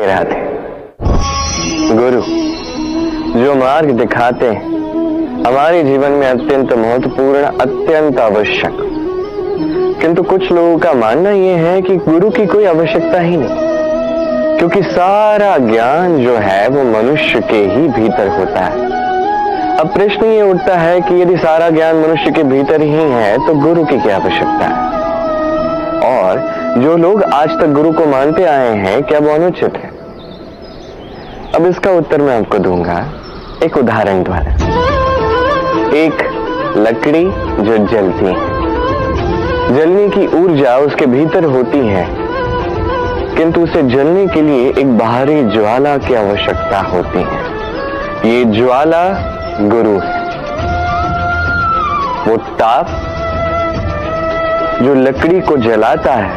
राधे। गुरु जो मार्ग दिखाते हैं हमारे जीवन में अत्यंत महत्वपूर्ण, अत्यंत आवश्यक, किंतु कुछ लोगों का मानना यह है कि गुरु की कोई आवश्यकता ही नहीं, क्योंकि सारा ज्ञान जो है वो मनुष्य के ही भीतर होता है। अब प्रश्न ये उठता है कि यदि सारा ज्ञान मनुष्य के भीतर ही है तो गुरु की क्या आवश्यकता है? और जो लोग आज तक गुरु को मानते आए हैं, क्या वो अनुचित है? अब इसका उत्तर मैं आपको दूंगा एक उदाहरण द्वारा। एक लकड़ी जो जलती है, जलने की ऊर्जा उसके भीतर होती है, किंतु उसे जलने के लिए एक बाहरी ज्वाला की आवश्यकता होती है। ये ज्वाला गुरु है। वो ताप जो लकड़ी को जलाता है,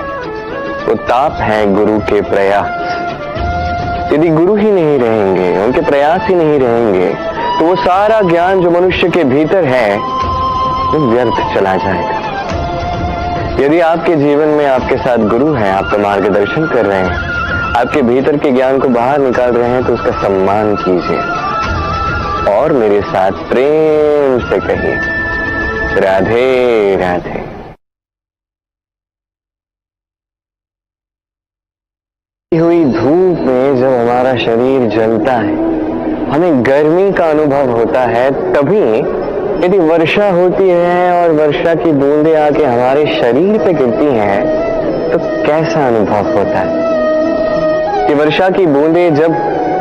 वो ताप है गुरु के प्रयास। यदि गुरु ही नहीं रहेंगे, उनके प्रयास ही नहीं रहेंगे, तो वो सारा ज्ञान जो मनुष्य के भीतर है वो व्यर्थ चला जाएगा। यदि आपके जीवन में आपके साथ गुरु हैं, आपका मार्गदर्शन कर रहे हैं, आपके भीतर के ज्ञान को बाहर निकाल रहे हैं, तो उसका सम्मान कीजिए और मेरे साथ प्रेम से कहिए राधे राधे। हुई धूप में जब हमारा शरीर जलता है, हमें गर्मी का अनुभव होता है, तभी यदि वर्षा होती है और वर्षा की बूंदें आके हमारे शरीर पे गिरती हैं, तो कैसा अनुभव होता है? कि वर्षा की बूंदें जब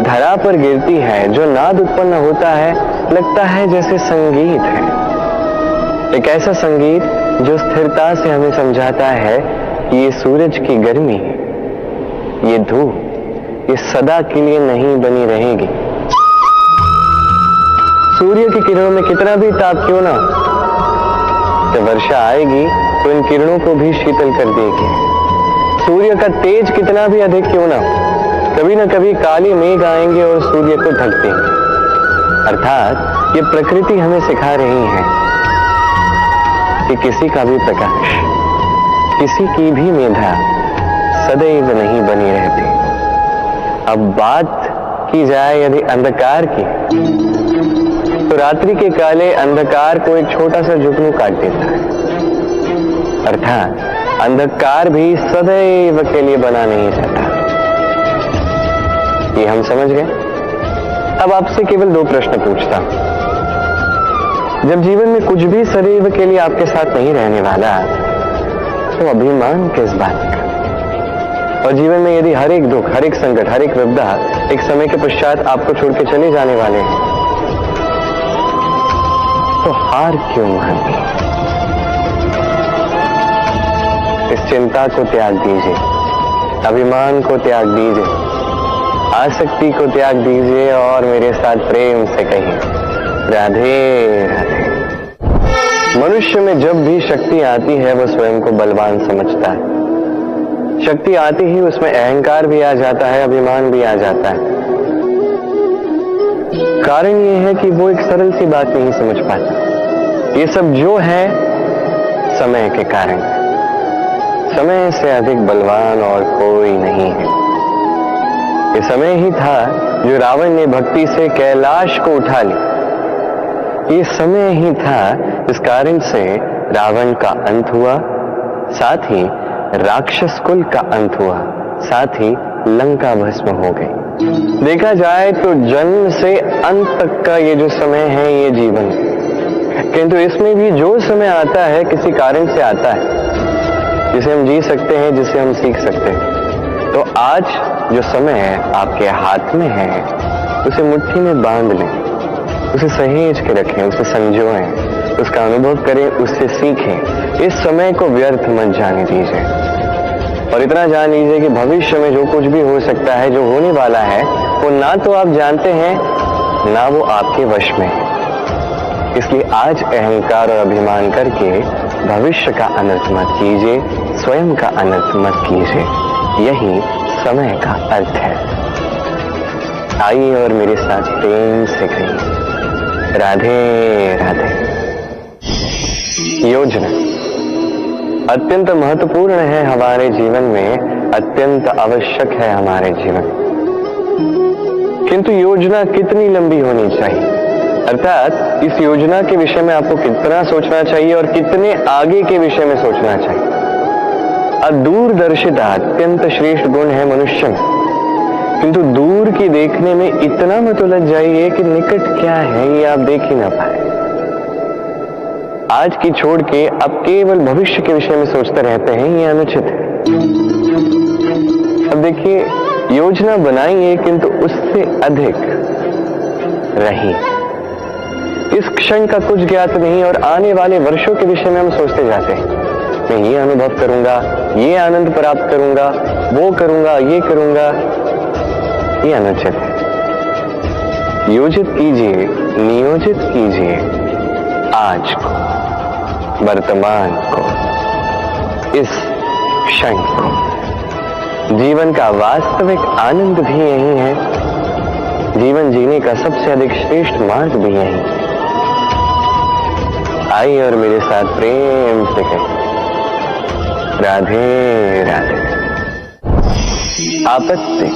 धरा पर गिरती है, जो नाद उत्पन्न होता है, लगता है जैसे संगीत है। एक ऐसा संगीत जो स्थिरता से हमें समझाता है कि ये सूरज की गर्मी, ये धूप, ये सदा के लिए नहीं बनी रहेगी। सूर्य की किरणों में कितना भी ताप क्यों ना, जब वर्षा आएगी तो इन किरणों को भी शीतल कर देगी। सूर्य का तेज कितना भी अधिक क्यों ना, कभी न कभी काली मेघ आएंगे और सूर्य को ढक देंगे। अर्थात ये प्रकृति हमें सिखा रही है कि किसी का भी प्रकाश, किसी की भी मेधा सदैव नहीं बनी रहती। अब बात की जाए यदि अंधकार की, तो रात्रि के काले अंधकार को एक छोटा सा जुगनू काट देता है। अर्थात अंधकार भी सदैव के लिए बना नहीं रहता। ये हम समझ गए। अब आपसे केवल दो प्रश्न पूछता हूं। जब जीवन में कुछ भी सदैव के लिए आपके साथ नहीं रहने वाला, तो अभिमान किस बात का? और जीवन में यदि हर एक दुख, हर एक संकट, हर एक विपदा एक समय के पश्चात आपको छोड़ के चले जाने वाले हैं, तो हार क्यों माननी? इस चिंता को त्याग दीजिए, अभिमान को त्याग दीजिए, आसक्ति को त्याग दीजिए और मेरे साथ प्रेम से कहिए राधे राधे। मनुष्य में जब भी शक्ति आती है वो स्वयं को बलवान समझता है। शक्ति आती ही उसमें अहंकार भी आ जाता है, अभिमान भी आ जाता है। कारण ये है कि वो एक सरल सी बात नहीं समझ पाता। ये सब जो है समय के कारण, समय से अधिक बलवान और कोई नहीं है। ये समय ही था जो रावण ने भक्ति से कैलाश को उठा ली। ये समय ही था इस कारण से रावण का अंत हुआ, साथ ही राक्षस कुल का अंत हुआ, साथ ही लंका भस्म हो गई। देखा जाए तो जन्म से अंत तक का ये जो समय है ये जीवन, किंतु इसमें भी जो समय आता है किसी कारण से आता है, जिसे हम जी सकते हैं, जिसे हम सीख सकते हैं। तो आज जो समय है आपके हाथ में है, उसे मुट्ठी में बांध लें, उसे सहेज के रखें, उसे संजोएं, उसका अनुभव करें, उससे सीखें। इस समय को व्यर्थ मत जाने दीजिए। और इतना जान लीजिए कि भविष्य में जो कुछ भी हो सकता है, जो होने वाला है, वो ना तो आप जानते हैं, ना वो आपके वश में है। इसलिए आज अहंकार और अभिमान करके भविष्य का अनर्थ मत कीजिए, स्वयं का अनर्थ मत कीजिए। यही समय का अर्थ है। आइए और मेरे साथ प्रेम से कहिए राधे राधे। योजना अत्यंत महत्वपूर्ण है हमारे जीवन में, अत्यंत आवश्यक है हमारे जीवन। किंतु योजना कितनी लंबी होनी चाहिए, अर्थात इस योजना के विषय में आपको कितना सोचना चाहिए और कितने आगे के विषय में सोचना चाहिए। दूरदर्शिता अत्यंत श्रेष्ठ गुण है मनुष्य में, किंतु दूर की देखने में इतना मत उलझ जाइए कि निकट क्या है ये आप देख ही ना पाए। आज की छोड़ के आप केवल भविष्य के विषय में सोचते रहते हैं, ये अनुचित है। अब देखिए, योजना बनाइए किंतु उससे अधिक रही। इस क्षण का कुछ ज्ञात नहीं और आने वाले वर्षों के विषय में हम सोचते जाते हैं, मैं ये अनुभव करूंगा, ये आनंद प्राप्त करूंगा, वो करूंगा, ये करूंगा। ये अनुचित है। योजित कीजिए, नियोजित कीजिए आज को, वर्तमान को, इस क्षण को। जीवन का वास्तविक आनंद भी यही है, जीवन जीने का सबसे अधिक श्रेष्ठ मार्ग भी यही है। आइए और मेरे साथ प्रेम से कहें, राधे राधे। आपत्ति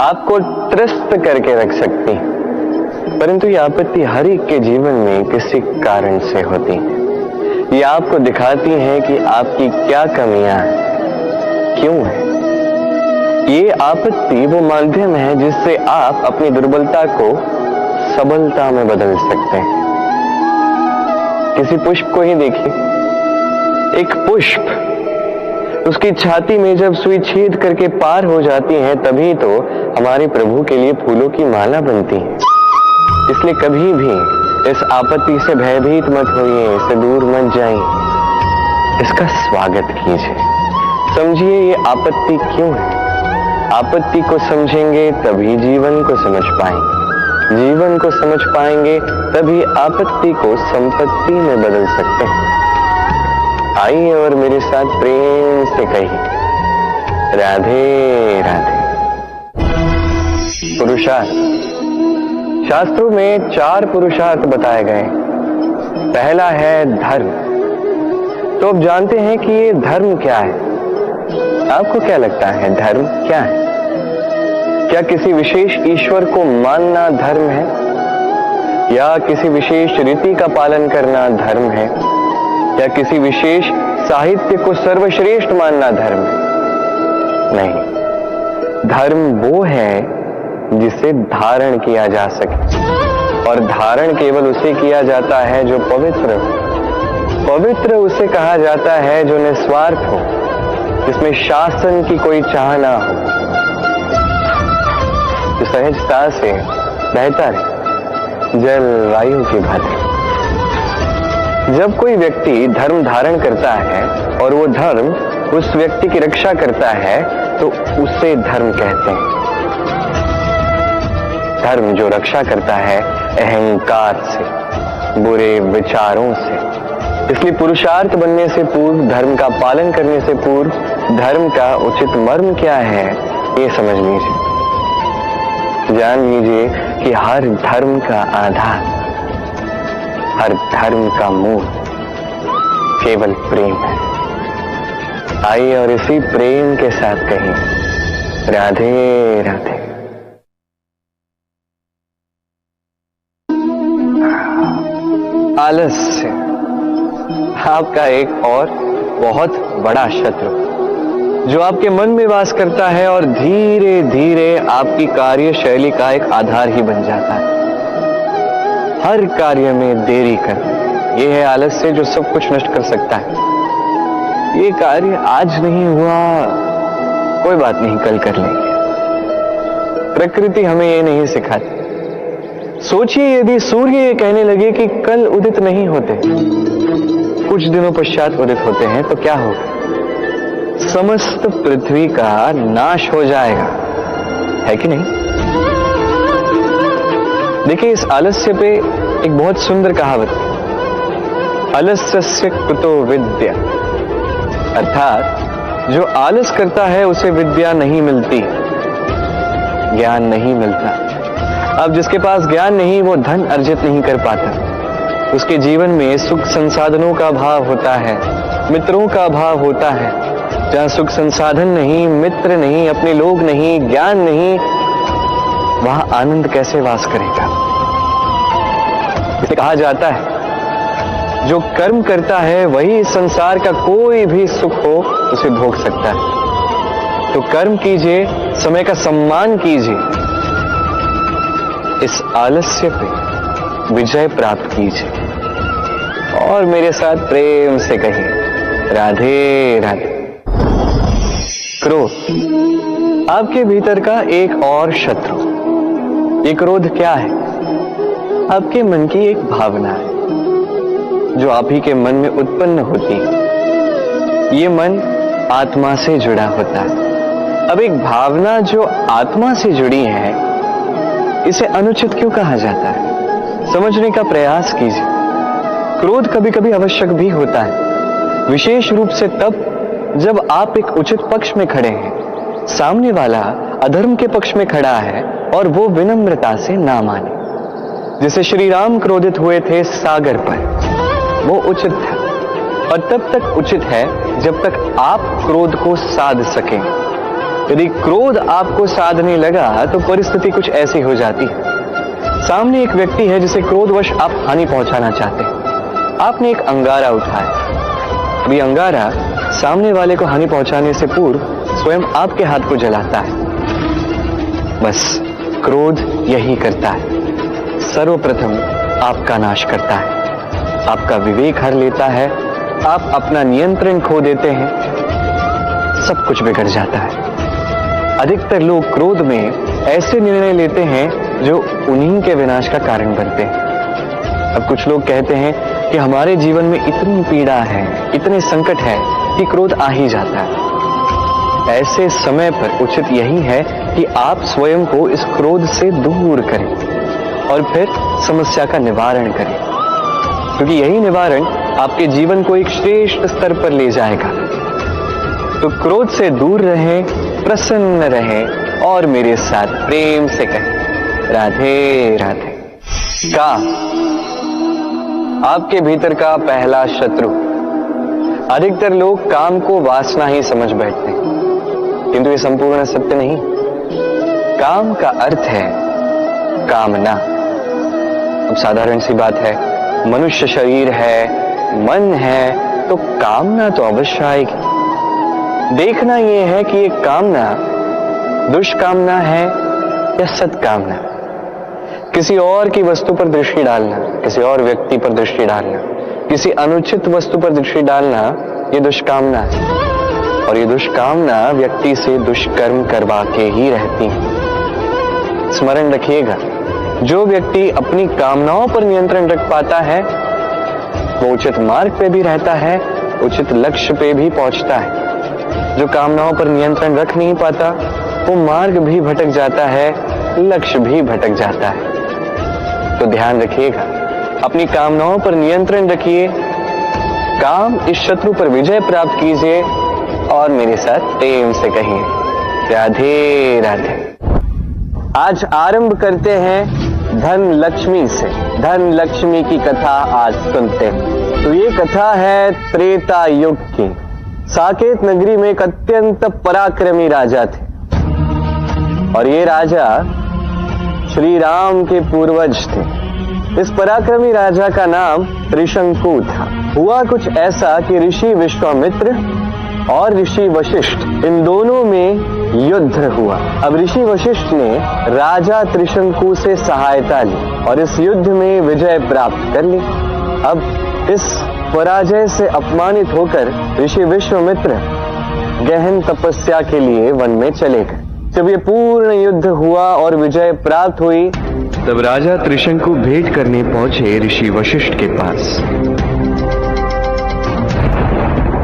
आपको त्रस्त करके रख सकती है, परंतु ये आपत्ति हर एक के जीवन में किसी कारण से होती है। ये आपको दिखाती है कि आपकी क्या कमियां हैं, क्यों है। ये आपत्ति वो माध्यम है जिससे आप अपनी दुर्बलता को सबलता में बदल सकते हैं। किसी पुष्प को ही देखिए, एक पुष्प उसकी छाती में जब सुई छेद करके पार हो जाती है, तभी तो हमारे प्रभु के लिए फूलों की माला बनती है। इसलिए कभी भी इस आपत्ति से भयभीत मत होइए, इससे दूर मत जाइए, इसका स्वागत कीजिए। समझिए ये आपत्ति क्यों है। आपत्ति को समझेंगे तभी जीवन को समझ पाएंगे, जीवन को समझ पाएंगे तभी आपत्ति को संपत्ति में बदल सकते हैं। आइए और मेरे साथ प्रेम से कहिए, राधे राधे। पुरुषार्थ, शास्त्रों में 4 पुरुषार्थ बताए गए। पहला है धर्म। तो अब जानते हैं कि ये धर्म क्या है। आपको क्या लगता है धर्म क्या है? क्या किसी विशेष ईश्वर को मानना धर्म है, या किसी विशेष रीति का पालन करना धर्म है, या किसी विशेष साहित्य को सर्वश्रेष्ठ मानना धर्म है? नहीं, धर्म वो है जिसे धारण किया जा सके, और धारण केवल उसे किया जाता है जो पवित्र हो। पवित्र उसे कहा जाता है जो निस्वार्थ हो, जिसमें शासन की कोई चाह ना हो, जो सहजता से बहता रहे, जलवायु की भांति। जब कोई व्यक्ति धर्म धारण करता है और वो धर्म उस व्यक्ति की रक्षा करता है, तो उसे धर्म कहते हैं। धर्म जो रक्षा करता है अहंकार से, बुरे विचारों से। इसलिए पुरुषार्थ बनने से पूर्व, धर्म का पालन करने से पूर्व, धर्म का उचित मर्म क्या है ये समझ लीजिए। जान लीजिए कि हर धर्म का आधार, हर धर्म का मूल केवल प्रेम है। आइए और इसी प्रेम के साथ कहें, राधे राधे। आलस्य आपका एक और बहुत बड़ा शत्रु, जो आपके मन में वास करता है और धीरे धीरे आपकी कार्यशैली का एक आधार ही बन जाता है। हर कार्य में देरी कर, यह है आलस्य जो सब कुछ नष्ट कर सकता है। ये कार्य आज नहीं हुआ, कोई बात नहीं, कल कर लेंगे। प्रकृति हमें ये नहीं सिखाती। सोचिए, यदि सूर्य ये कहने लगे कि कल उदित नहीं होते, कुछ दिनों पश्चात उदित होते हैं, तो क्या होगा? समस्त पृथ्वी का नाश हो जाएगा, है कि नहीं? देखिए, इस आलस्य पे एक बहुत सुंदर कहावत है, आलस्यस्य कुतो विद्या। अर्थात जो आलस करता है उसे विद्या नहीं मिलती, ज्ञान नहीं मिलता। अब जिसके पास ज्ञान नहीं, वो धन अर्जित नहीं कर पाता। उसके जीवन में सुख संसाधनों का अभाव होता है, मित्रों का अभाव होता है। जहां सुख संसाधन नहीं, मित्र नहीं, अपने लोग नहीं, ज्ञान नहीं, वहां आनंद कैसे वास करेगा? इसे कहा जाता है जो कर्म करता है वही इस संसार का कोई भी सुख हो उसे भोग सकता है। तो कर्म कीजिए, समय का सम्मान कीजिए, इस आलस्य पे विजय प्राप्त कीजिए और मेरे साथ प्रेम से कहिए राधे राधे। क्रोध आपके भीतर का एक और शत्रु। ये क्रोध क्या है? आपके मन की एक भावना है जो आप ही के मन में उत्पन्न होती है। ये मन आत्मा से जुड़ा होता है। अब एक भावना जो आत्मा से जुड़ी है, इसे अनुचित क्यों कहा जाता है? समझने का प्रयास कीजिए। क्रोध कभी कभी आवश्यक भी होता है, विशेष रूप से तब जब आप एक उचित पक्ष में खड़े हैं, सामने वाला अधर्म के पक्ष में खड़ा है और वो विनम्रता से ना माने। जैसे श्री राम क्रोधित हुए थे सागर पर, वो उचित था और तब तक उचित है जब तक आप क्रोध को साध सकें। यदि क्रोध आपको साधने लगा तो परिस्थिति कुछ ऐसी हो जाती है। सामने एक व्यक्ति है जिसे क्रोधवश आप हानि पहुंचाना चाहते हैं। आपने एक अंगारा उठाया। अभी अंगारा सामने वाले को हानि पहुंचाने से पूर्व स्वयं आपके हाथ को जलाता है। बस क्रोध यही करता है, सर्वप्रथम आपका नाश करता है, आपका विवेक हर लेता है, आप अपना नियंत्रण खो देते हैं, सब कुछ बिगड़ जाता है। अधिकतर लोग क्रोध में ऐसे निर्णय लेते हैं जो उन्हीं के विनाश का कारण बनते हैं। अब कुछ लोग कहते हैं कि हमारे जीवन में इतनी पीड़ा है, इतने संकट है कि क्रोध आ ही जाता है। ऐसे समय पर उचित यही है कि आप स्वयं को इस क्रोध से दूर करें और फिर समस्या का निवारण करें, क्योंकि यही निवारण आपके जीवन को एक श्रेष्ठ स्तर पर ले जाएगा। तो क्रोध से दूर रहें, प्रसन्न रहें और मेरे साथ प्रेम से कहें राधे राधे। काम आपके भीतर का पहला शत्रु। अधिकतर लोग काम को वासना ही समझ बैठते हैं, किंतु ये संपूर्ण सत्य नहीं। काम का अर्थ है कामना। अब साधारण सी बात है, मनुष्य शरीर है, मन है, तो कामना तो अवश्य आएगी। देखना यह है कि ये कामना दुष्कामना है या सत्कामना। किसी और की वस्तु पर दृष्टि डालना, किसी और व्यक्ति पर दृष्टि डालना, किसी अनुचित वस्तु पर दृष्टि डालना, ये दुष्कामना है और ये दुष्कामना व्यक्ति से दुष्कर्म करवा के ही रहती है। स्मरण रखिएगा, जो व्यक्ति अपनी कामनाओं पर नियंत्रण रख पाता है वो उचित मार्ग पे भी रहता है, उचित लक्ष्य पे भी पहुंचता है। जो कामनाओं पर नियंत्रण रख नहीं पाता वो मार्ग भी भटक जाता है, लक्ष्य भी भटक जाता है। तो ध्यान रखिएगा, अपनी कामनाओं पर नियंत्रण रखिए, काम इस शत्रु पर विजय प्राप्त कीजिए और मेरे साथ प्रेम से कहिए राधे राधे। आज आरंभ करते हैं धन लक्ष्मी से। धन लक्ष्मी की कथा आज सुनते हैं। तो ये कथा है त्रेता युग की। साकेत नगरी में एक अत्यंत पराक्रमी राजा थे और ये राजा श्री राम के पूर्वज थे। इस पराक्रमी राजा का नाम त्रिशंकु था। हुआ कुछ ऐसा कि ऋषि विश्वामित्र और ऋषि वशिष्ठ, इन दोनों में युद्ध हुआ। अब ऋषि वशिष्ठ ने राजा त्रिशंकु से सहायता ली और इस युद्ध में विजय प्राप्त कर ली। अब इस पराजय से अपमानित होकर ऋषि विश्वामित्र गहन तपस्या के लिए वन में चले गए। जब ये पूर्ण युद्ध हुआ और विजय प्राप्त हुई, तब राजा त्रिशंकु भेंट करने पहुंचे ऋषि वशिष्ठ के पास।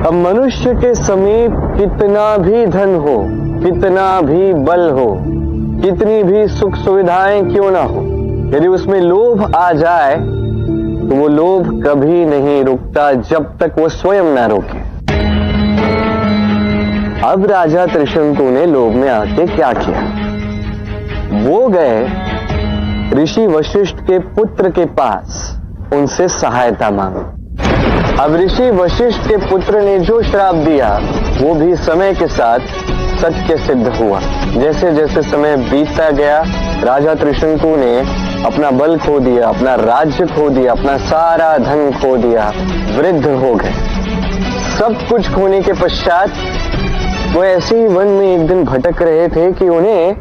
अब मनुष्य के समीप कितना भी धन हो, कितना भी बल हो, कितनी भी सुख सुविधाएं क्यों ना हो, यदि उसमें लोभ आ जाए तो वो लोभ कभी नहीं रुकता जब तक वो स्वयं ना रोके। अब राजा त्रिशंकु ने लोभ में आके क्या किया, वो गए ऋषि वशिष्ठ के पुत्र के पास, उनसे सहायता मांगी। अब ऋषि वशिष्ठ के पुत्र ने जो श्राप दिया वो भी समय के साथ सत्य सिद्ध हुआ। जैसे जैसे समय बीतता गया राजा त्रिशंकु ने अपना बल खो दिया, अपना राज्य खो दिया, अपना सारा धन खो दिया, वृद्ध हो गए। सब कुछ खोने के पश्चात वो ऐसे ही वन में एक दिन भटक रहे थे कि उन्हें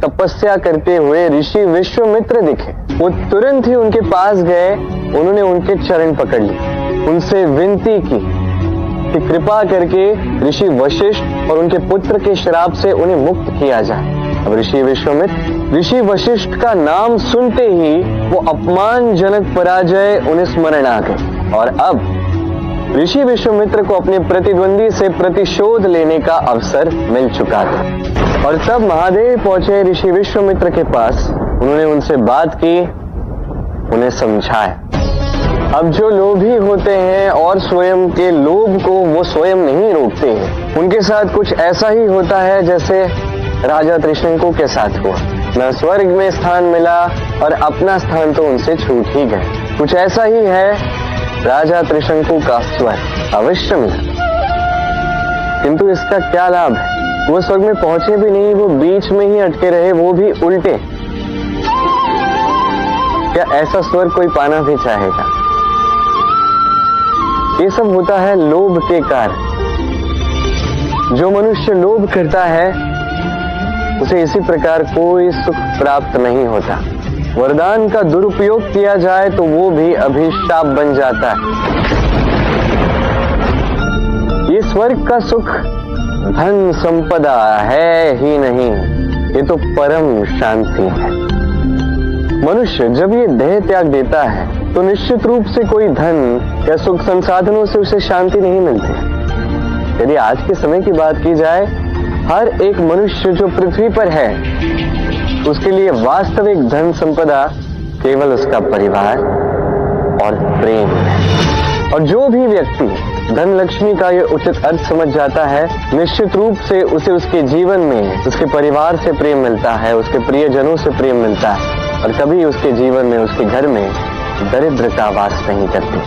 तपस्या करते हुए ऋषि विश्वामित्र दिखे। वो तुरंत ही उनके पास गए, उन्होंने उनके चरण पकड़ लिए, उनसे विनती की कि कृपा करके ऋषि वशिष्ठ और उनके पुत्र के श्राप से उन्हें मुक्त किया जाए। अब ऋषि वशिष्ठ का नाम सुनते ही वो अपमानजनक पराजय उन्हें स्मरण आ गई और अब ऋषि विश्वामित्र को अपने प्रतिद्वंदी से प्रतिशोध लेने का अवसर मिल चुका था। और तब महादेव पहुंचे ऋषि विश्वामित्र के पास, उन्होंने उनसे बात की, उन्हें समझाया। अब जो लोभी होते हैं और स्वयं के लोभ को वो स्वयं नहीं रोकते हैं, उनके साथ कुछ ऐसा ही होता है जैसे राजा त्रिशंकु के साथ हुआ। न स्वर्ग में स्थान मिला और अपना स्थान तो उनसे छूट ही गए। कुछ ऐसा ही है राजा त्रिशंकु का स्वर्ग अवश्य मिला, किंतु इसका क्या लाभ है? वो स्वर्ग में पहुंचे भी नहीं, वो बीच में ही अटके रहे, वो भी उल्टे। क्या ऐसा स्वर्ग कोई पाना भी चाहेगा? ये सब होता है लोभ के कारण। जो मनुष्य लोभ करता है उसे इसी प्रकार कोई सुख प्राप्त नहीं होता। वरदान का दुरुपयोग किया जाए तो वो भी अभिशाप बन जाता है। ये स्वर्ग का सुख धन संपदा है ही नहीं, ये तो परम शांति है। मनुष्य जब ये देह त्याग देता है तो निश्चित रूप से कोई धन या सुख संसाधनों से उसे शांति नहीं मिलती। यदि आज के समय की बात की जाए, हर एक मनुष्य जो पृथ्वी पर है उसके लिए वास्तविक धन संपदा केवल उसका परिवार और प्रेम है। और जो भी व्यक्ति धन लक्ष्मी का ये उचित अर्थ समझ जाता है, निश्चित रूप से उसे उसके जीवन में उसके परिवार से प्रेम मिलता है, उसके प्रियजनों से प्रेम मिलता है और कभी उसके जीवन में, उसके घर में दरिद्रता वास नहीं करती।